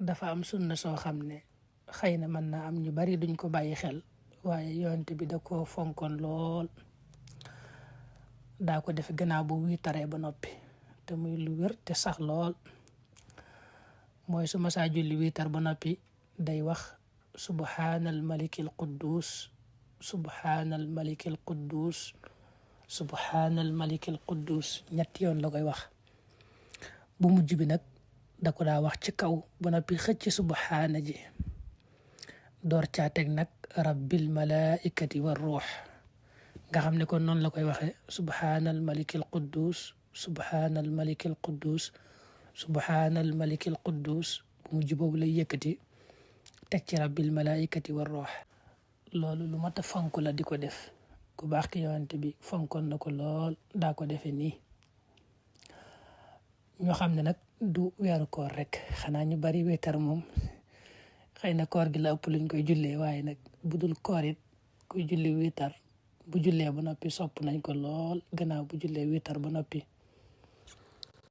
dafa am sunna soo xam ne xëy na mën naa am ñu bari duñ ko bàyyi xel waaye yonent bi da ko fonkoon lool daa ko def gannaaw bu wiitaree ba noppi te muy lu wér te sax lool mooy su masaa julli wiitar ba noppi day wax subhaanal malikil quddus subhaanal malikil quddus subhaanal malikil quddus ñetti yoon la koy wax bu mujj bi nag da ko daa wax ci kaw ba noppi xëcc subhaana ji door caa teg nag rabbil malaikati war ruux nga xam ne kon noonu la koy waxe subhaanal malikil quddus subhaanal malikil quddus subhaanal malikil quddus bu mujj boobu lay yëkkati teg ci rabbil malaikati war ruux loolu lu mat a fonk la di ko def ku baax ki yonent bi fonkoon na ko lool daa ko defe nii ñoo xam ne nag du weeru koor rek xanaa ñu bari weetar moom xëy na koor gi la ëpp luñ koy jullee waaye nag bu dul koor it kuy julli wiitar bu jullee ba noppi sopp nañ ko lool gannaaw bu jullee wiitar ba noppi